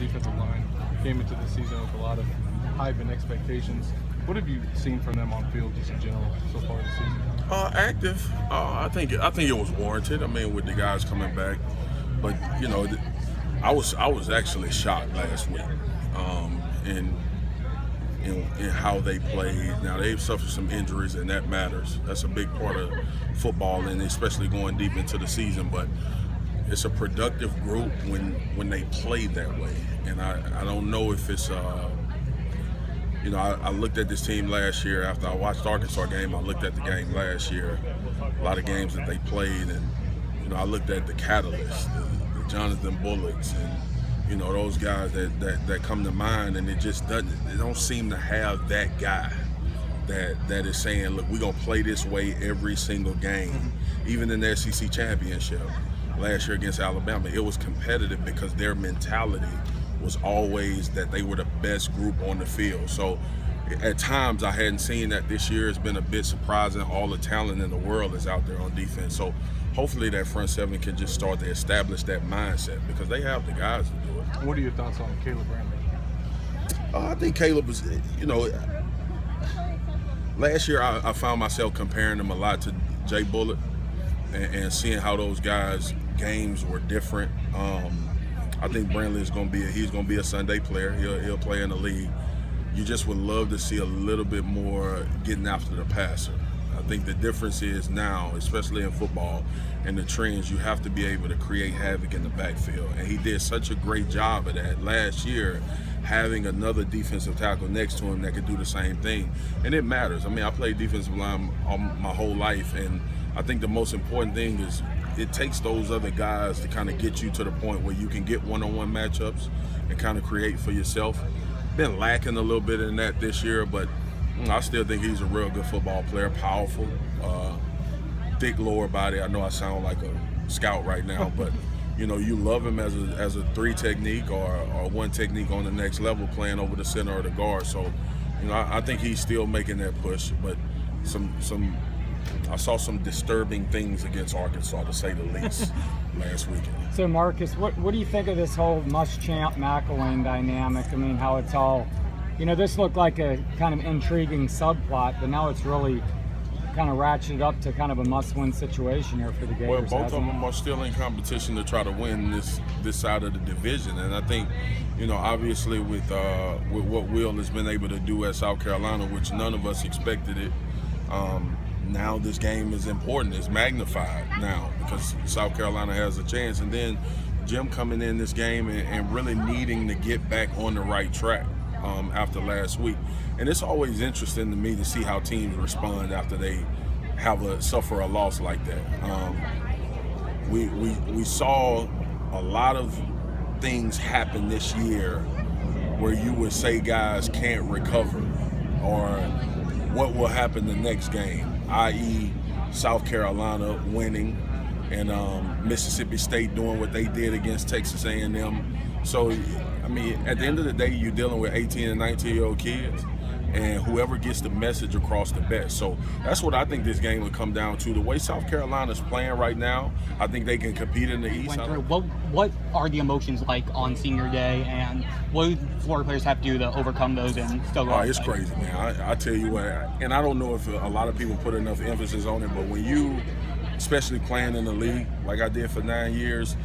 defensive line. Came into the season with a lot of hype and expectations. What have you seen from them on field, just in general, so far this season? Active. I think it was warranted. I mean, with the guys coming back, but you know, I was actually shocked last week in how they played. Now they've suffered some injuries, and that matters. That's a big part of football, and especially going deep into the season. But it's a productive group when they play that way, and I don't know if it's. You know, I looked at this team last year after I watched the Arkansas game. I looked at the game last year, a lot of games that they played, and you know, I looked at the catalysts, the Jonathan Bullocks, and you know, those guys that come to mind, and it just doesn't. They don't seem to have that guy that is saying, look, we're gonna play this way every single game. Even in the SEC championship last year against Alabama, it was competitive because their mentality was always that they were the best group on the field. So at times I hadn't seen that this year. It's been a bit surprising. All the talent in the world is out there on defense. So hopefully that front seven can just start to establish that mindset because they have the guys to do it. What are your thoughts on Caleb Bramlett? I think Caleb was, you know, last year I found myself comparing him a lot to Jay Bullock and seeing how those guys' games were different. I think Brantley is going to be a Sunday player. He'll play in the league. You just would love to see a little bit more getting after the passer. I think the difference is now, especially in football and the trends, you have to be able to create havoc in the backfield. And he did such a great job of that last year, having another defensive tackle next to him that could do the same thing. And it matters. I mean, I played defensive line my whole life, and I think the most important thing is it takes those other guys to kind of get you to the point where you can get one-on-one matchups and kind of create for yourself. Been lacking a little bit in that this year, but I still think he's a real good football player, powerful, thick lower body. I know I sound like a scout right now, but you know, you love him as a three technique or one technique on the next level, playing over the center or the guard. So, you know, I think he's still making that push, but I saw some disturbing things against Arkansas, to say the least, last weekend. So, Marcus, what do you think of this whole Muschamp-McElwain dynamic? I mean, how it's all, you know, this looked like a kind of intriguing subplot, but now it's really kind of ratcheted up to kind of a must-win situation here for the Gators. Well, both of them are still in competition to try to win this side of the division, and I think, you know, obviously with what Will has been able to do at South Carolina, which none of us expected it. Now this game is important. It's magnified now because South Carolina has a chance. And then Jim coming in this game and really needing to get back on the right track after last week. And it's always interesting to me to see how teams respond after they suffer a loss like that. We saw a lot of things happen this year where you would say guys can't recover or what will happen the next game, i.e. South Carolina winning and Mississippi State doing what they did against Texas A&M. So, I mean, at the end of the day, you're dealing with 18 and 19-year-old kids, and whoever gets the message across the best. So that's what I think this game will come down to. The way South Carolina's playing right now, I think they can compete in the East. What are the emotions like on senior day, and what do Florida players have to do to overcome those and still go on? It's crazy, man. I tell you what, and I don't know if a lot of people put enough emphasis on it, but when you, especially playing in the league like I did for 9 years,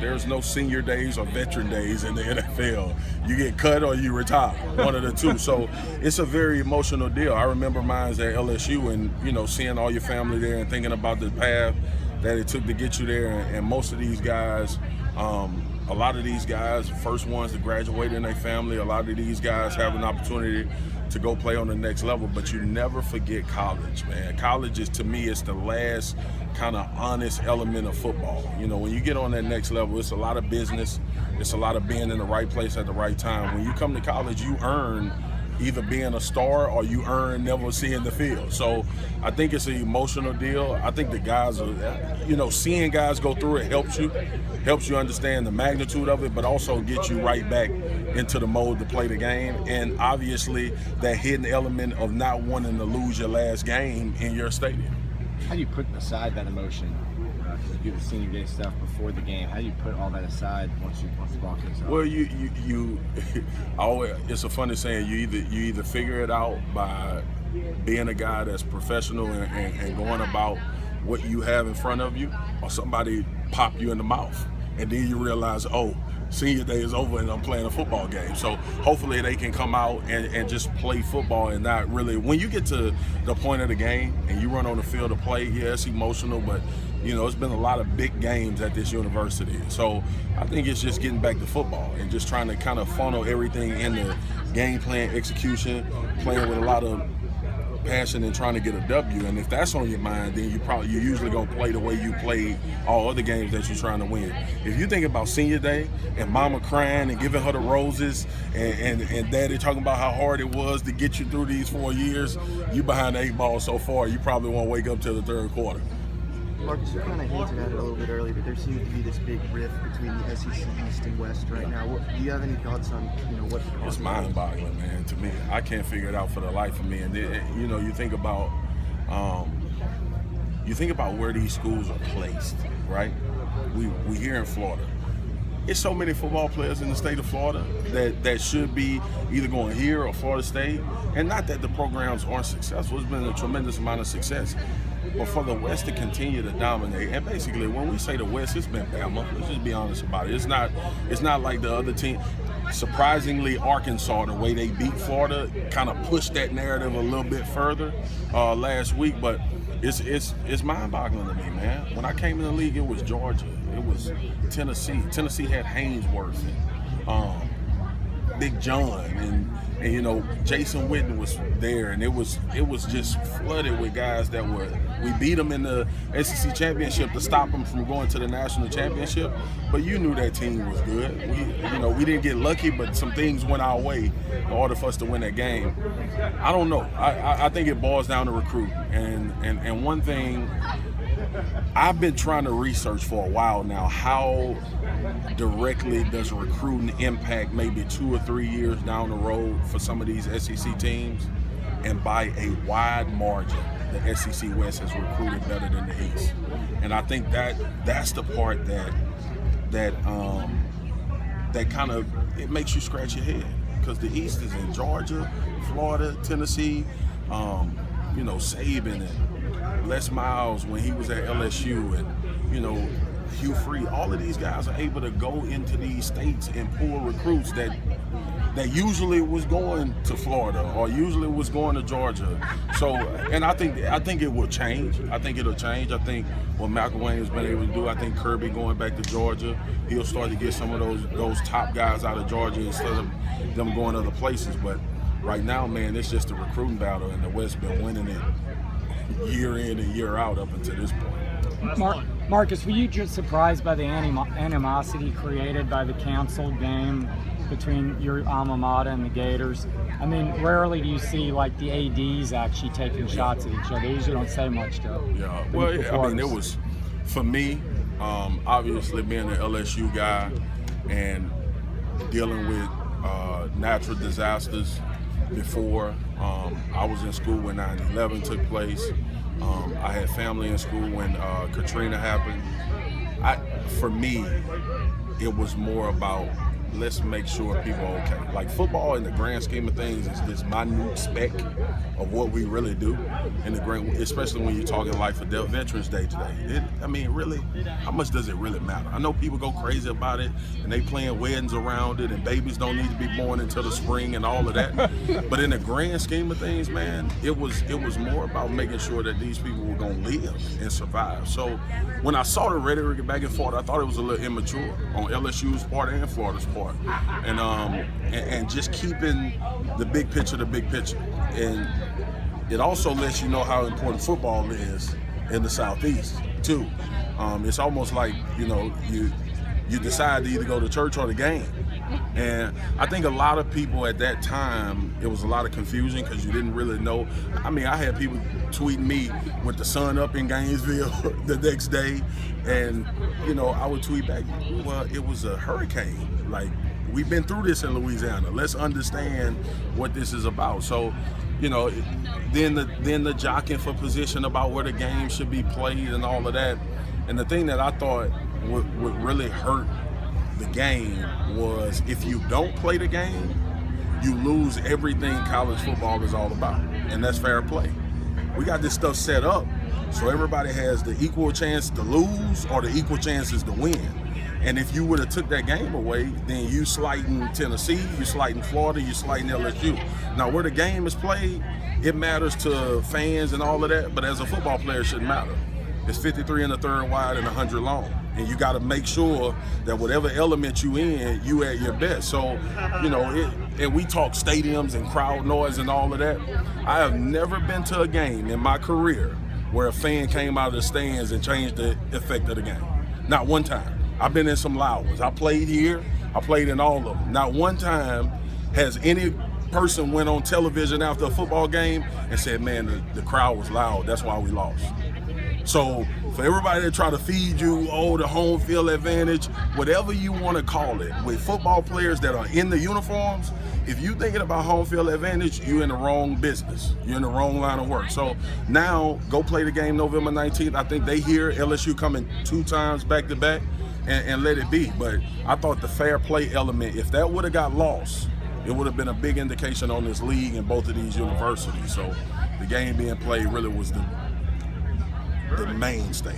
there's no senior days or veteran days in the NFL. You get cut or you retire, one of the two. So it's a very emotional deal. I remember mine at LSU and, you know, seeing all your family there and thinking about the path that it took to get you there. And most of these guys, a lot of these guys, first ones to graduate in their family, a lot of these guys have an opportunity to go play on the next level, but you never forget college, man. College is, to me, it's the last kind of honest element of football. You know, when you get on that next level, it's a lot of business. It's a lot of being in the right place at the right time. When you come to college, you earn either being a star or you earn never seeing the field. So I think it's an emotional deal. I think the guys are, you know, seeing guys go through it helps you understand the magnitude of it, but also get you right back into the mode to play the game. And obviously that hidden element of not wanting to lose your last game in your stadium. How do you put aside that emotion because you do the senior day stuff before the game. How do you put all that aside once the ball kicks off? Well, you always, it's a funny saying. You either figure it out by being a guy that's professional and going about what you have in front of you, or somebody pop you in the mouth, and then you realize, oh, senior day is over and I'm playing a football game. So hopefully they can come out and just play football and not really, when you get to the point of the game and you run on the field to play, yeah, it's emotional, but it's been a lot of big games at this university. So I think it's just getting back to football and just trying to kind of funnel everything in the game plan execution, playing with a lot of passion and trying to get a W. And if that's on your mind, then you usually gonna play the way you played all other games that you're trying to win. If you think about senior day and mama crying and giving her the roses and daddy talking about how hard it was to get you through these 4 years, you behind the 8 ball so far, you probably won't wake up till the third quarter. Marcus, you kind of hinted at it a little bit earlier, but there seems to be this big rift between the SEC East and West right now. Do you have any thoughts on what the cause It's is? mind-boggling, man. To me, I can't figure it out for the life of me. And then, you think about where these schools are placed, right? We here in Florida. It's so many football players in the state of Florida that should be either going here or Florida State. And not that the programs aren't successful. It's been a tremendous amount of success. But for the West to continue to dominate, and basically when we say the West, it's been Bama. Let's just be honest about it. It's not like the other team. Surprisingly, Arkansas, the way they beat Florida, kind of pushed that narrative a little bit further last week. But it's mind-boggling to me, man. When I came in the league, it was Georgia, it was Tennessee. Tennessee had Haynesworth and Big John and Jason Witten was there, and it was just flooded with guys that we beat them in the SEC championship to stop them from going to the national championship. But you knew that team was good. We didn't get lucky, but some things went our way in order for us to win that game. I don't know. I think it boils down to recruiting, and one thing I've been trying to research for a while now, how directly does recruiting impact maybe 2 or 3 years down the road for some of these SEC teams? And by a wide margin, the SEC West has recruited better than the East. And I think that's the part that kind of, it makes you scratch your head, because the East is in Georgia, Florida, Tennessee, Saban and Les Miles when he was at LSU, and Hugh Free. All of these guys are able to go into these states and pull recruits that usually was going to Florida or usually was going to Georgia. So, and I think it will change. I think it'll change. I think what McElwain has been able to do, I think Kirby going back to Georgia, he'll start to get some of those top guys out of Georgia instead of them going other places. But right now, man, it's just a recruiting battle, and the West been winning it year in and year out up until this point. Marcus, were you just surprised by the animosity created by the canceled game between your alma mater and the Gators? I mean, rarely do you see the ADs actually taking shots at each other. They usually don't say much to Yeah, well, it was, for me, obviously being an LSU guy and dealing with natural disasters before. I was in school when 9/11 took place. I had family in school when Katrina happened. For me, it was more about, let's make sure people are okay. Like, football in the grand scheme of things is this minute speck of what we really do in the grand, especially when you're talking life or death. Veterans Day today. Really, how much does it really matter? I know people go crazy about it and they plan weddings around it, and babies don't need to be born until the spring and all of that. But in the grand scheme of things, man, it was more about making sure that these people were gonna live and survive. So when I saw the rhetoric back and forth, I thought it was a little immature on LSU's part and Florida's part. And just keeping the big picture, and it also lets you know how important football is in the Southeast too. It's almost like you decide to either go to church or the game, and I think a lot of people at that time, it was a lot of confusion because you didn't really know. I had people tweeting me with the sun up in Gainesville the next day, and I would tweet back, well, it was a hurricane. Like, we've been through this in Louisiana. Let's understand what this is about. So, then the jockeying for position about where the game should be played and all of that. And the thing that I thought would really hurt the game was if you don't play the game, you lose everything college football is all about, and that's fair play. We got this stuff set up so everybody has the equal chance to lose or the equal chances to win. And if you would have took that game away, then you slighting Tennessee, you slighting Florida, you slighting LSU. Now, where the game is played, it matters to fans and all of that, but as a football player, it shouldn't matter. It's 53 in the third wide and 100 long. And you got to make sure that whatever element you in, you at your best. So, you know, and we talk stadiums and crowd noise and all of that. I have never been to a game in my career where a fan came out of the stands and changed the effect of the game. Not one time. I've been in some loud ones. I played here. I played in all of them. Not one time has any person went on television after a football game and said, man, the crowd was loud. That's why we lost. So for everybody that try to feed you, the home field advantage, whatever you want to call it, with football players that are in the uniforms, if you thinking about home field advantage, you're in the wrong business. You're in the wrong line of work. So now go play the game November 19th. I think they hear LSU coming 2 times back to back and let it be. But I thought the fair play element, if that would have got lost, it would have been a big indication on this league and both of these universities. So the game being played really was the mainstay.